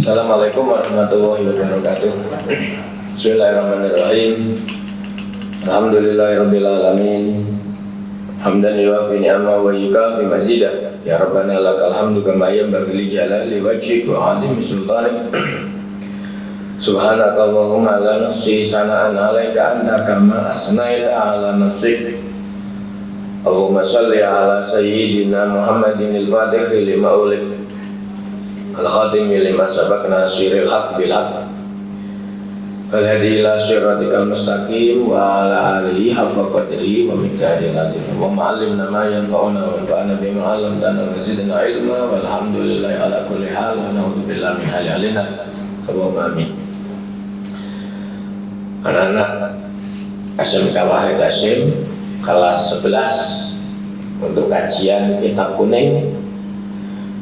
Assalamualaikum warahmatullahi wabarakatuh. Bismillahirrahmanirrahim. Alhamdulillahirabbil alamin. Hamdan yuwafi ni'ama wa yukafi mazidah. Ya Rabbana lakal hamdu kama yanbaghi li jalali wajhik wa 'azimi sultanik. Subhanaka Allahumma la nuhsi sana'an 'alaika anta kama asnaita 'ala nafsik. Allahumma shalli 'ala sayyidina Muhammadin al-Fatih lima ulik al-khatimi lima sabaq nasiril haq bil haq al-hadi ila siratikal mustaqim wa ala alihi haqqa qadri wa miqdaril azim wa ma'allimna ma yanfa'una wa anfa'na bima 'allamtana wa zidna ilma walhamdulillahi ala kulli hal wa na'udzu billahi min hali halina. Allahumma amin. Anak-anak SMK Wahid Hasyim kelas 11 untuk kajian kitab kuning,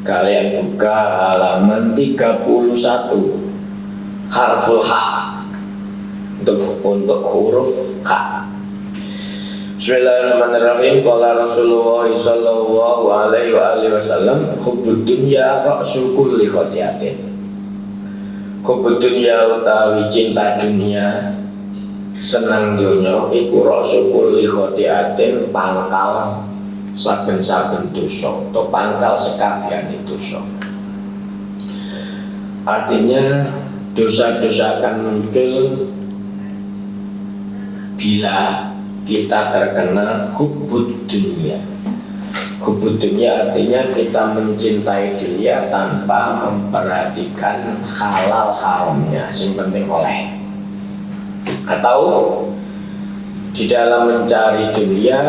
kalian buka halaman 31 harful H untuk huruf H. Bismillahirrahmanirrahim. Qala Rasulullah sallallahu alaihi wasallam, hubbud dunya ra'su kulli khati'atin. Hubbud dunya utawi cinta dunia, senang dunya iku ra'su kulli khati'atin, pangkal saben-saben dosa atau pangkal sekabehane dosa. Artinya dosa-dosa akan muncul bila kita terkena hubbud dunya. Hubbud dunya artinya kita mencintai dunia tanpa memperhatikan halal haramnya, yang penting oleh. Atau di dalam mencari dunia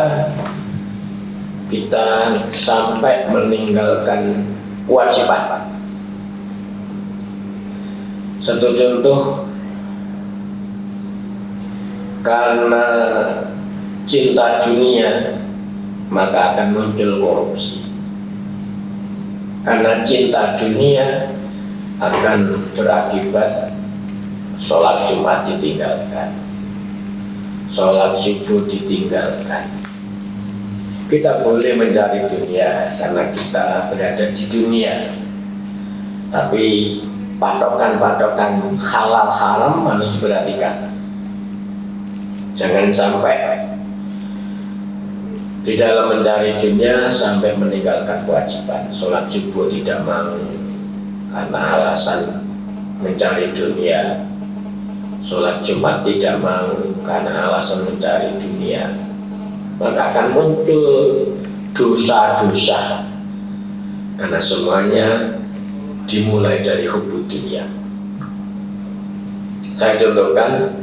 kita sampai meninggalkan kewajiban. Satu contoh, karena cinta dunia maka akan muncul korupsi. Karena cinta dunia akan berakibat sholat Jumat ditinggalkan, sholat subuh ditinggalkan. Kita boleh mencari dunia karena kita berada di dunia, tapi patokan-patokan halal haram harus diperhatikan. Jangan sampai di dalam mencari dunia sampai meninggalkan kewajiban. Sholat subuh tidak mau karena alasan mencari dunia. Sholat Jumat tidak mau karena alasan mencari dunia. Maka akan muncul dosa-dosa, karena semuanya dimulai dari hubbud dunya. Saya contohkan,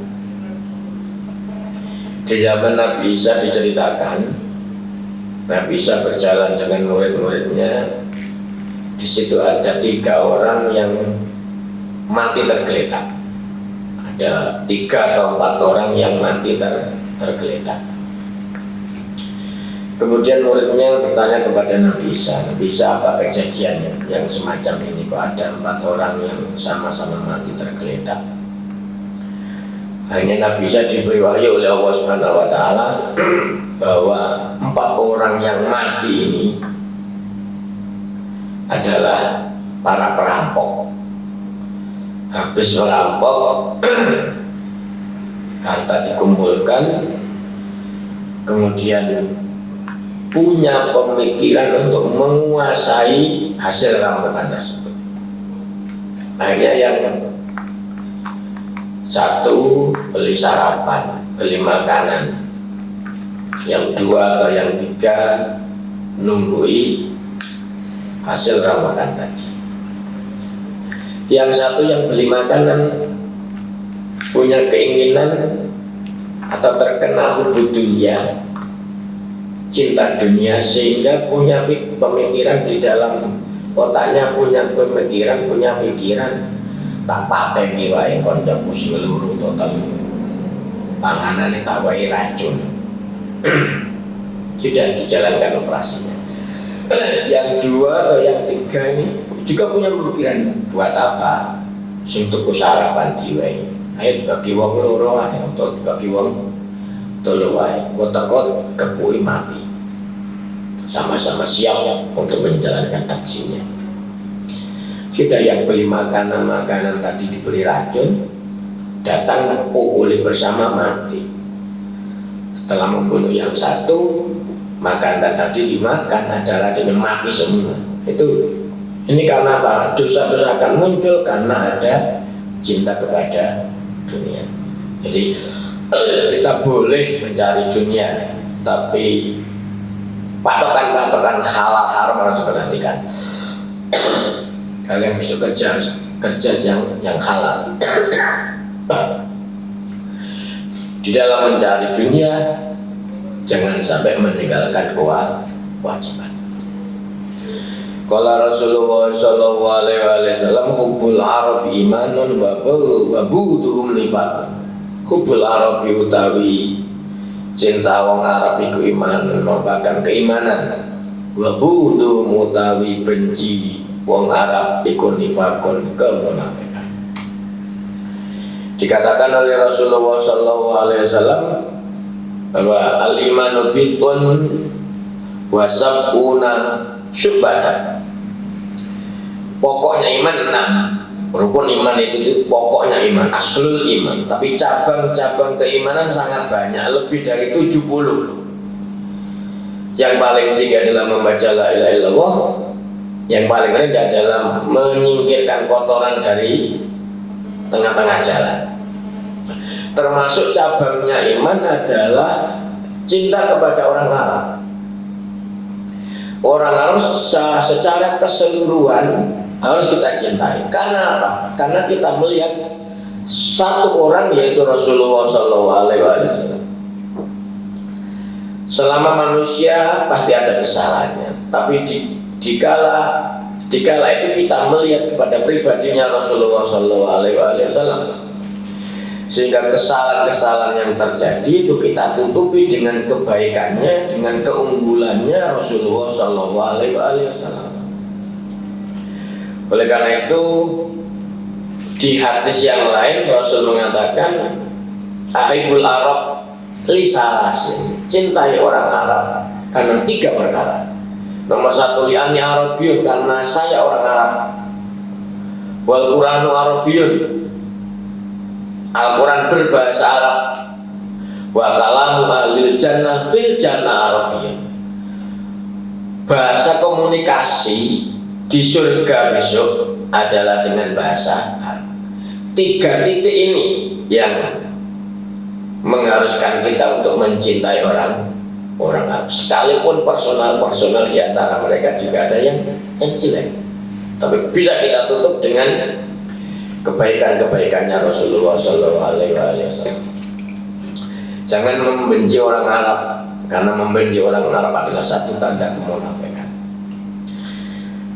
di zaman Nabi Isa diceritakan, Nabi Isa berjalan dengan murid-muridnya. Di situ ada 3 orang yang mati tergeletak. Ada 3 atau 4 orang yang mati tergeletak. Kemudian muridnya bertanya kepada Nabi Isa, Nabi Isa, apa kejadiannya yang semacam ini? Kok ada 4 orang yang sama-sama mati tergeletak? Akhirnya Nabi Isa diberi wahyu oleh Allah Subhanahu wa Ta'ala bahwa 4 orang yang mati ini adalah para perampok. Habis merampok, harta dikumpulkan, kemudian punya pemikiran untuk menguasai hasil rampokan tersebut. Akhirnya yang satu beli sarapan, beli makanan, yang 2 atau yang 3 nunggui hasil rampokan tadi. Yang satu yang beli makanan punya keinginan atau terkena hubbud dunya, cinta dunia, sehingga punya pemikiran di dalam otaknya, punya pikiran tak pateni wae kancaku seluruh total panganane tak wae racun. Tidak dijalankan operasinya. Yang 2 atau yang 3 ini juga punya pemikiran, buat apa sing tuku sarapan diwae, ayo bagi wong loro ae atau bagi wong telu wae, kok teko kepuki mati. Sama-sama siap untuk menjalankan aksinya. Sudah yang beli makanan tadi diberi racun, datang pukuli bersama mati. Setelah membunuh yang satu, makanan tadi dimakan, ada racunnya, mati semua. Ini karena apa? Dosa-dosa akan muncul karena ada cinta kepada dunia. Jadi kita boleh mencari dunia, tapi patokan halal haram harus diperhatikan. Kalian bisa kerja yang halal. Di dalam mencari dunia, jangan sampai meninggalkan kewajiban. Qala Rasulullah sallallahu alaihi wasallam, hubbul arabi imanun wa buduhum nifaq. Hubbul arabi utawi cinta wong Arab iku iman, merupakan keimanan. Wa buduhum utawi benci wong Arab iku nifaqun, kemunafikan. Dikatakan oleh Rasulullah sallallahu alaihi wasallam bahwa al-imanu bitun wa sab'una syu'batan. Pokoknya iman 6. Rukun iman itu pokoknya iman, aslul iman. Tapi cabang-cabang keimanan sangat banyak, lebih dari 70. Yang paling tinggi adalah membaca la ilaha illallah. Yang paling rendah adalah menyingkirkan kotoran dari tengah-tengah jalan. Termasuk cabangnya iman adalah cinta kepada orang Arab. Orang Arab secara keseluruhan harus kita cintai. Karena apa? Karena kita melihat satu orang, yaitu Rasulullah SAW. Selama manusia pasti ada kesalahannya, tapi dikala itu kita melihat kepada pribadinya Rasulullah SAW, sehingga kesalahan-kesalahan yang terjadi itu kita tutupi dengan kebaikannya, dengan keunggulannya Rasulullah SAW. Oleh karena itu, di hadis yang lain Rasul mengatakan, ahibul Arab lisalasin, cintai orang Arab karena 3 perkara. Nomor 1, li'ani Arabiyun, karena saya orang Arab. Wal Quranu Arabiyun, Al-Quran berbahasa Arab. Wa kalamu ahlil jannah fil jannah Arabiyun, bahasa komunikasi di surga besok adalah dengan bahasa Arab. 3 titik ini yang mengharuskan kita untuk mencintai orang Arab. Sekalipun personal di antara mereka juga ada yang jelek, tapi bisa kita tutup dengan kebaikannya Rasulullah SAW. Jangan membenci orang Arab, karena membenci orang Arab adalah satu tanda kemunafikan.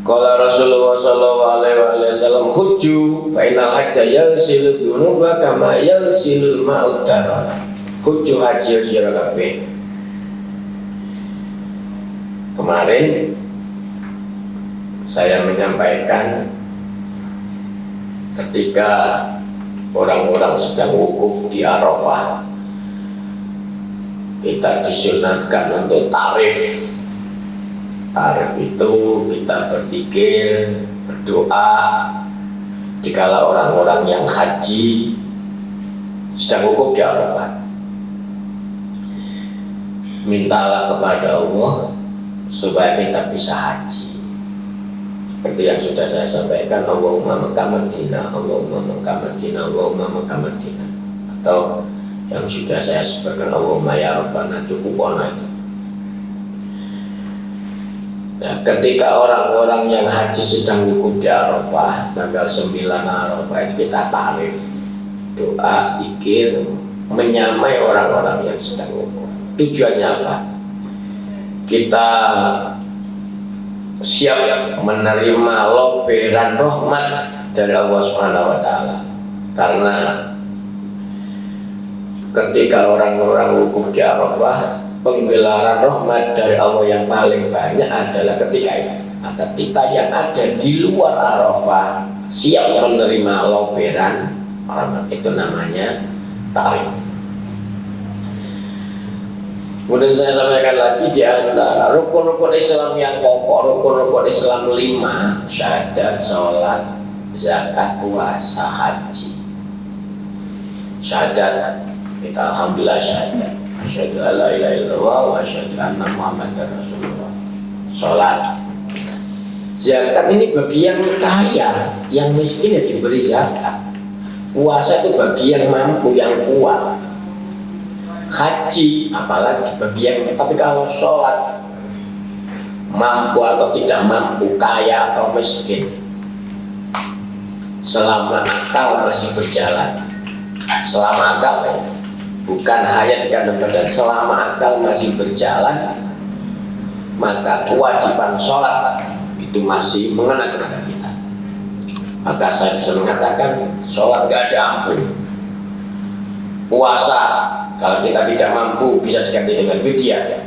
Qala Rasulullah SAW, hujju fa innal hajja yasilud dunuba kama yasilul ma'ud darar. Hujju haji sira kabeh. Kemarin saya menyampaikan ketika orang-orang sedang wukuf di Arafah, kita disunatkan untuk tarif. Tarif itu kita berzikir, berdoa dikala orang-orang yang haji sedang wukuf di Arafah. Mintalah kepada Allah supaya kita bisa haji. Seperti yang sudah saya sampaikan, Allahumma Makkah Madinah, Allahumma Makkah Madinah, Allahumma Makkah Madinah. Atau yang sudah saya sebutkan, Allahumma ya Rabbana, cukup itu. Nah, ketika orang-orang yang haji sedang wukuf di Arafah, tanggal 9 Arafah itu kita tarif, doa, zikir, menyamai orang-orang yang sedang wukuf. Tujuannya apa? Kita siap menerima loberan rahmat dari Allah Subhanahu wa Ta'ala. Karena ketika orang-orang wukuf di Arafah, penggelaran rahmat dari Allah yang paling banyak adalah ketika itu. Maka kita yang ada di luar Arafah siap menerima loberan rahmat, itu namanya tarif. Kemudian saya sampaikan lagi di antara rukun-rukun Islam yang pokok, rukun-rukun Islam 5, syahadat, sholat, zakat, puasa, haji. Syahadat, kita alhamdulillah syahadat. Asyhadu an la ilaha illallah wa asyhadu anna Muhammadar Rasulullah. Sholat. Zakat ini bagi yang kaya, yang miskin ya diberi zakat. Puasa itu bagi yang mampu, yang kuat. Haji apalagi bagi yang, tapi kalau sholat mampu atau tidak mampu, kaya atau miskin, selama akal masih berjalan, selama akal ya, bukan hayat kandung badan, selama akal masih berjalan, maka kewajiban sholat itu masih mengena kepada kita. Maka saya bisa mengatakan sholat gak ada ampun. Puasa kalau kita tidak mampu bisa diganti dengan fidyah.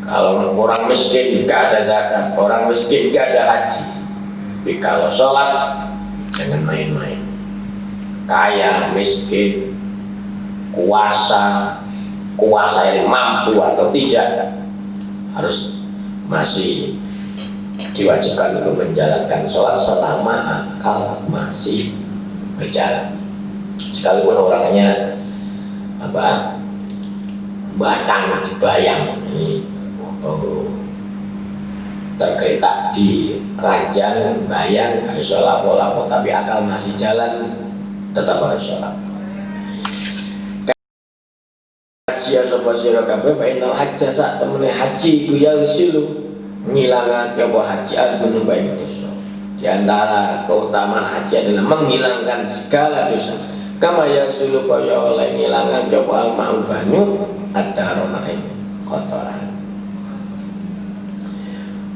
Kalau orang miskin gak ada zakat, orang miskin gak ada haji. Tapi kalau sholat jangan main-main. Kaya, miskin, kuasa yang mampu atau tidak, harus masih diwajibkan untuk menjalankan sholat selama akal masih berjalan. Sekalipun orangnya batang dibayang, ini tergeletak di ranjang bayang kayak sholat lapo tapi akal masih jalan, tetap harus sholat. Haji ya sobat sira kabeh, fa innal hajja sak temene haji ku ya silu menghilangkan apa haji al-gunub baik dosa. Di antara keutamaan haji adalah menghilangkan segala dosa. Kama ya sulu kaya oleh menghilangkan apa al-ma'u banyu ad-daronain kotoran.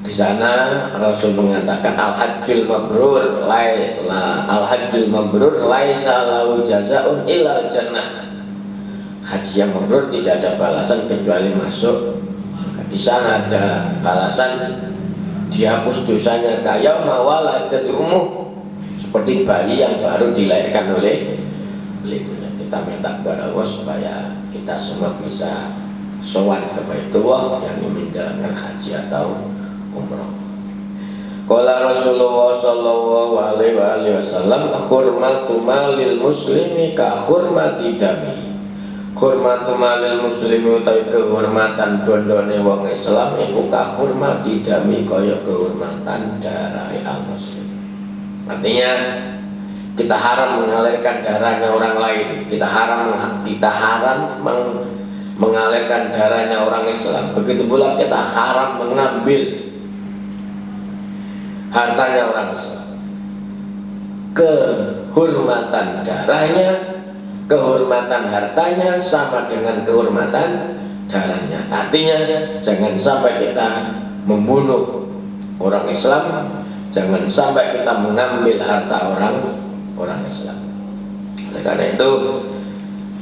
Di sana Rasul mengatakan al-hajjul mabrur laisa lahu jazaa'un illal jannah. Haji yang mabrur tidak ada balasan kecuali masuk. Di sana ada balasan, dihapus dosanya kayak mawaladat umuh, seperti bayi yang baru dilahirkan oleh ibunya. Kita minta kepada Allah supaya kita semua bisa sowan ke Baitullah yang menjalankan haji atau umrah. Qala Rasulullah sallallahu alaihi wasallam, hurmatu malil muslimi ka hurmati dami. Hurmatu malil muslimi utawi kehormatan bondone wong Islam iku kahormati dami kaya kehormatan darah al muslim. Artinya kita haram mengalirkan darahnya orang lain, kita haram mengalirkan darahnya orang Islam. Begitu pula kita haram mengambil hartanya orang Islam. Kehormatan darahnya, kehormatan hartanya sama dengan kehormatan darahnya. Artinya jangan sampai kita membunuh orang Islam, jangan sampai kita mengambil harta orang Islam. Oleh karena itu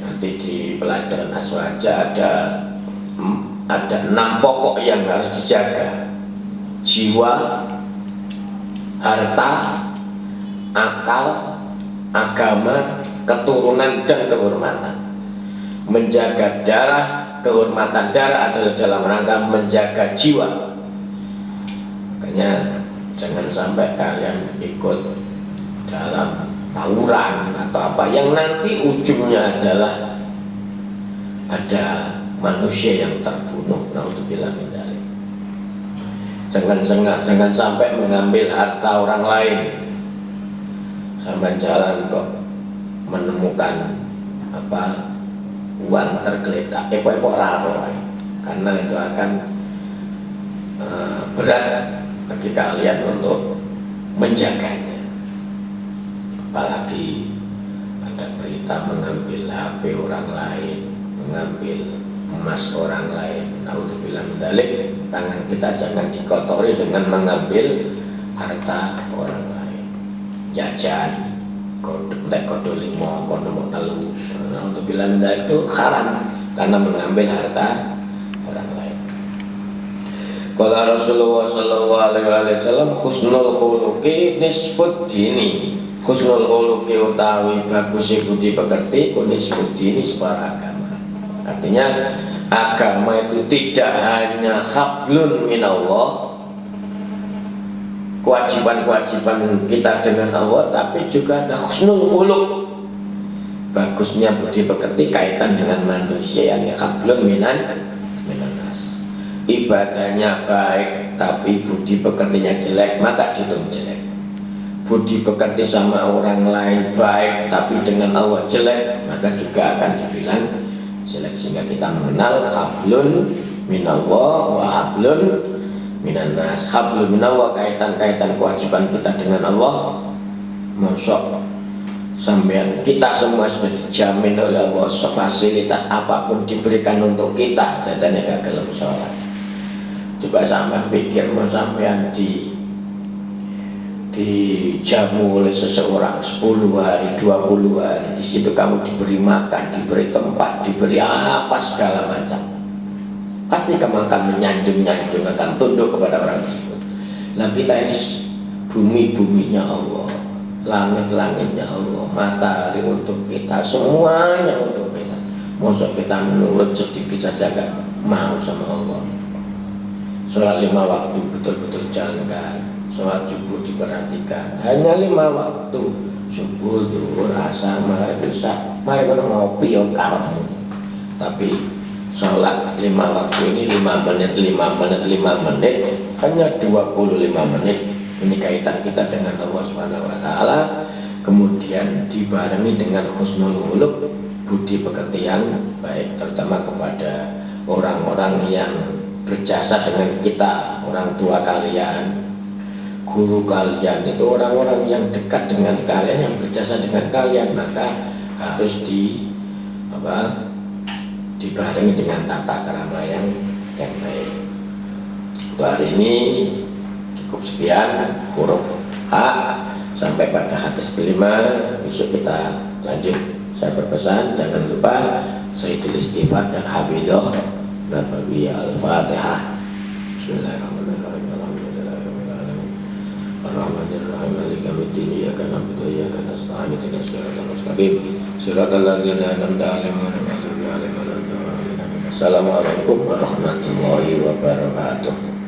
nanti di pelajaran aswaja ada 6 pokok yang harus dijaga: jiwa, harta, akal, agama, keturunan, dan kehormatan. Menjaga darah, kehormatan darah adalah dalam rangka menjaga jiwa. Makanya jangan sampai kalian ikut dalam tawuran atau apa yang nanti ujungnya adalah ada manusia yang terbunuh. Naudzubillah min dzalik. Jangan sampai mengambil harta orang lain. Sampai jalan kok menemukan uang tergeletak, epok raro, karena itu akan berat bagi kalian untuk menjaganya. Apalagi ada berita mengambil HP orang lain, mengambil emas orang lain. Naudzubillah min dzalik. Tangan kita jangan dikotori dengan mengambil harta orang lain. Jajan kodo 5, kodo 3. Nah, untuk bilang itu haram karena mengambil harta orang lain. Qala Rasulullah sallallahu alaihi wasallam, husnul khuluqi nisfud dini. Husnul khuluqi utawi bagus budi pekerti, nisfud dini separah agama. Artinya agama itu tidak hanya hablun minallah, kewajiban-kewajiban kita dengan Allah, tapi juga ada husnul khuluq, bagusnya budi pekerti kaitan dengan manusia, yang hablun minanas. Ibadahnya baik tapi budi pekertinya jelek, maka dihitung jelek. Budi pekerti sama orang lain baik tapi dengan Allah jelek, maka juga akan dibilang jelek. Sehingga kita mengenal hablun minallah wa hablun minanas. Hablun minallah, kaitan-kaitan kewajiban kita dengan Allah. Mosok sampean kita semua sudah dijamin oleh Allah, fasilitas apapun diberikan untuk kita, tetene gak gelem sholat. Coba sampean pikir, mau sampean dijamu oleh seseorang 10 hari, 20 hari, di situ kamu diberi makan, diberi tempat, diberi apa segala macam, pasti kamu akan menyanjung-nyanjung, akan tunduk kepada orang tersebut. Nah, kita ini bumi-buminya Allah, langit-langitnya Allah, matahari untuk kita, semuanya untuk kita. Masa kita menurut sedikit saja gak mau sama Allah. Sholat 5 waktu betul-betul jalankan. Sholat subuh diperhatikan, hanya 5 waktu, subuh, zuhur, asar, maghrib, isya. Mari kita ngopi yo karepmu. Tapi sholat 5 waktu ini 5 menit, 5 menit, 5 menit, hanya 25 menit. Ini kaitan kita dengan Allah Subhanahu wa taala. Kemudian dibarengi dengan husnul khuluq, budi pekerti yang baik, terutama kepada orang-orang yang berjasa dengan kita, orang tua kalian, guru kalian, itu orang-orang yang dekat dengan kalian, yang berjasa dengan kalian, maka harus dibarengi dengan tata krama yang baik. Untuk hari ini cukup sekian, huruf H sampai pada hadis kelima. Besok kita lanjut. Saya berpesan jangan lupa Sayyidul Istighfar dan Hamidah Nabawiyah Al-Fatihah. Bismillahirrahmanirrahim. Ar-Rahmanir-Rahim. Maliki yaumiddin. Iyyaka na'budu wa iyyaka nasta'in. Ihdinas siratal mustaqim. Siratal ladzina an'amta 'alaihim ghairil maghdubi 'alaihim waladdallin. Assalamualaikum warahmatullahi wabarakatuh.